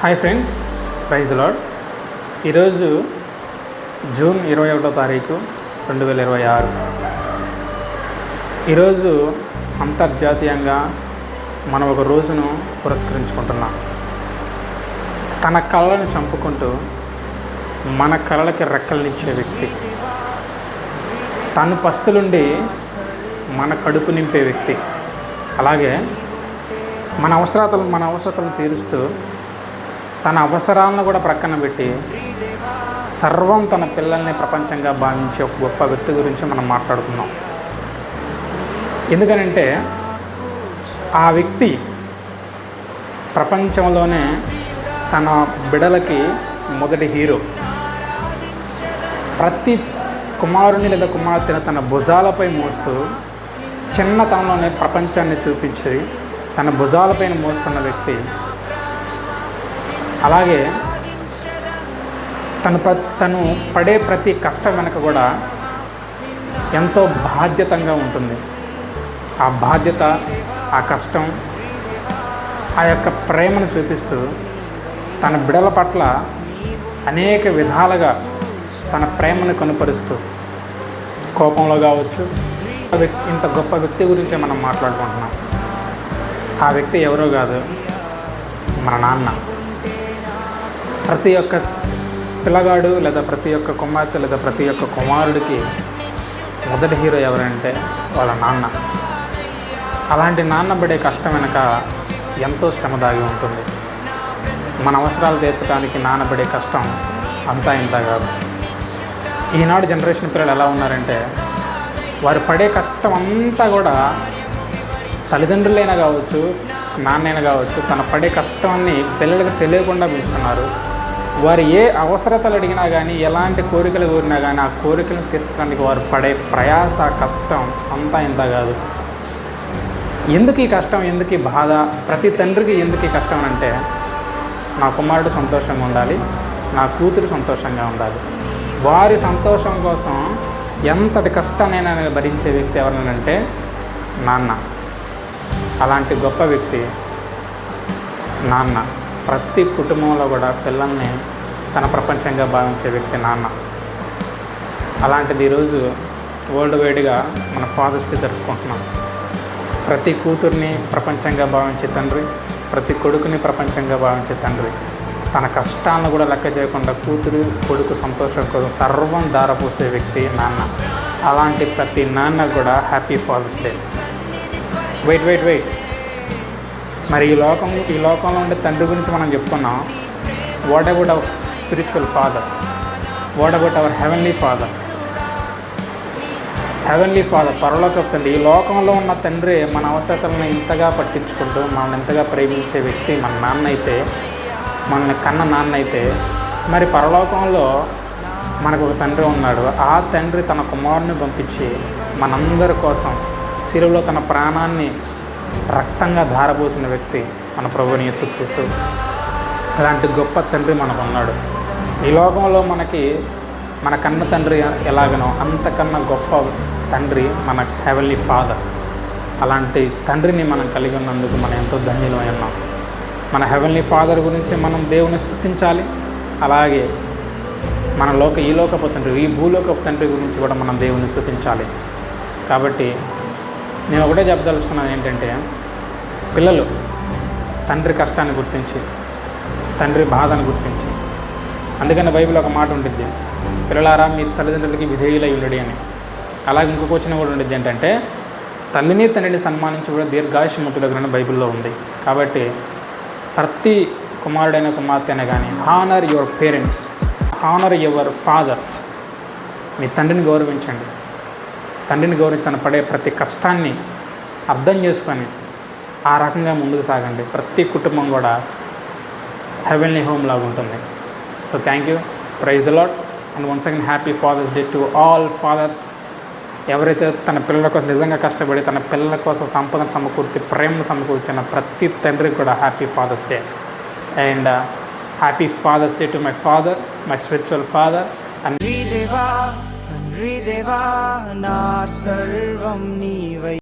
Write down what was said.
Hi friends, praise the lord. ఈరోజు June 21వ తారీఖు 2026. ఈరోజు అంతర్జాతీయంగా మనం ఒక రోజును పురస్కరించుకుంటున్నాం. తన కళలను చంపుకుంటూ మన కళలకి రెక్కలనిచ్చే వ్యక్తి, తను పస్తులుండి మన కడుపు నింపే వ్యక్తి, అలాగే మన అవసరతలను తీరుస్తూ తన అవసరాలను కూడా ప్రక్కన పెట్టి సర్వం తన పిల్లల్ని ప్రపంచంగా భావించే ఒక గొప్ప వ్యక్తి గురించి మనం మాట్లాడుతున్నాం. ఎందుకనంటే ఆ వ్యక్తి ప్రపంచంలోనే తన బిడలకి మొదటి హీరో. ప్రతి కుమారుని లేదా కుమార్తెను తన భుజాలపై మోస్తూ చిన్నతనంలోనే ప్రపంచాన్ని చూపించి తన భుజాలపైన మోస్తున్న వ్యక్తి. అలాగే తను పడే ప్రతి కష్టం వెనక కూడా ఎంతో బాధ్యతంగా ఉంటుంది. ఆ బాధ్యత, ఆ కష్టం, ఆ యొక్క ప్రేమను చూపిస్తూ తన బిడల పట్ల అనేక విధాలుగా తన ప్రేమను కనుపరుస్తూ, కోపంలో కావచ్చు, ఇంత గొప్ప వ్యక్తి గురించి మనం మాట్లాడుకుంటున్నాం. ఆ వ్యక్తి ఎవరో కాదు, మన నాన్న. ప్రతి ఒక్క పిల్లగాడు లేదా ప్రతి ఒక్క కుమార్తె లేదా ప్రతి ఒక్క కుమారుడికి మొదటి హీరో ఎవరంటే వాళ్ళ నాన్న. అలాంటి నాన్న పడే కష్టం వెనక ఎంతో శ్రమ దాగి ఉంటుంది. మన అవసరాలు తీర్చడానికి నాన్న పడే కష్టం అంతా ఇంత కాదు. ఈనాడు జనరేషన్ పిల్లలు ఎలా ఉన్నారంటే వారు పడే కష్టం అంతా కూడా తల్లిదండ్రులైనా కావచ్చు, నాన్నైనా కావచ్చు, తన పడే కష్టాన్ని పిల్లలకు తెలియకుండా పెంచుతున్నారు. వారు ఏ అవసరతలు అడిగినా కానీ, ఎలాంటి కోరికలు కోరినా కానీ ఆ కోరికలను తీర్చడానికి వారు పడే ప్రయాస, కష్టం అంతా ఇంత కాదు. ఎందుకు ఈ కష్టం, ఎందుకు ఈ బాధ? ప్రతి తండ్రికి ఎందుకు ఈ కష్టం అంటే, నా కుమారుడు సంతోషంగా ఉండాలి, నా కూతురు సంతోషంగా ఉండాలి. వారి సంతోషం కోసం ఎంతటి కష్టాన్నైనా భరించే వ్యక్తి ఎవరనంటే నాన్న. అలాంటి గొప్ప వ్యక్తి నాన్న. ప్రతి కుటుంబంలో కూడా పిల్లల్ని తన ప్రపంచంగా భావించే వ్యక్తి నాన్న. అలాంటిది ఈరోజు వరల్డ్ వైడ్గా మన ఫాదర్స్ డే జరుపుకుంటున్నాం. ప్రతి కూతుర్ని ప్రపంచంగా భావించే తండ్రి, ప్రతి కొడుకుని ప్రపంచంగా భావించే తండ్రి, తన కష్టాలను కూడా లెక్క చేయకుండా కూతురు కొడుకు సంతోషం కోసం సర్వం దారపోసే వ్యక్తి నాన్న. అలాంటి ప్రతి నాన్న కూడా హ్యాపీ ఫాదర్స్ డే. వెయిట్ మరి ఈ లోకంలో ఉండే తండ్రి గురించి మనం చెప్పుకున్నాం. What about our spiritual father? What about our heavenly father? పరలోకపు తండ్రి. ఈ లోకంలో ఉన్న తండ్రి మన అవసరతలను ఇంతగా పట్టించుకుంటూ మనల్ని ఎంతగా ప్రేమించే వ్యక్తి మన నాన్న అయితే, మనల్ని కన్న నాన్న అయితే, మరి పరలోకంలో మనకు ఒక తండ్రి ఉన్నాడు. ఆ తండ్రి తన కుమారుని పంపించి మనందరి కోసం శిలువలో తన ప్రాణాన్ని రక్తంగా ధారపోసిన వ్యక్తి మన ప్రభువుని యేసుక్రీస్తు. అలాంటి గొప్ప తండ్రి మనకు ఉన్నాడు. ఈ లోకంలో మన కన్న తండ్రి ఎలాగనో అంతకన్నా గొప్ప తండ్రి మన హెవెన్లీ ఫాదర్. అలాంటి తండ్రిని మనం కలిగి ఉన్నందుకు మనం ఎంతో ధన్యులమై ఉన్నాం. మన హెవెన్లీ ఫాదర్ గురించి మనం దేవుని స్తుతించాలి. అలాగే ఈ లోకపు తండ్రి, ఈ భూలోకపు తండ్రి గురించి కూడా మనం దేవుని స్తుతించాలి. కాబట్టి నేను ఒకటే చెప్పదలుచుకున్నాను ఏంటంటే, పిల్లలు తండ్రి కష్టాన్ని గుర్తించి, తండ్రి బాధను గుర్తించి, అందుకని బైబిల్ ఒక మాట ఉంటుంది, పిల్లలారా మీ తల్లిదండ్రులకి విధేయులై ఉండడి అని. అలాగే ఇంకొక వచనం కూడా ఉంటుంది ఏంటంటే, తల్లిని తండ్రిని సన్మానించి కూడా దీర్ఘాయుష్మంతుడని బైబిల్లో ఉంది. కాబట్టి ప్రతి కుమారుడైన కుమార్తె అయినా కానీ honour your parents, honour your father. మీ తండ్రిని గౌరవించండి. తండ్రిని గౌరవించి తను పడే ప్రతి కష్టాన్ని అర్థం చేసుకొని ఆ రకంగా ముందుకు సాగండి. ప్రతి కుటుంబం కూడా హెవెన్లీ హోమ్ లాగా ఉంటుంది. So thank you, praise the lord, and once again happy father's day to all fathers. ఎవరైతే తన పిల్లల కోసం నిజంగా కష్టపడి తన పిల్లల కోసం సంపదను సమకూర్చి ప్రేమను సమకూర్చిన ప్రతి తండ్రికి కూడా happy father's day. And happy father's day to my father, my spiritual father. And దేవా నా సర్వం నీవై.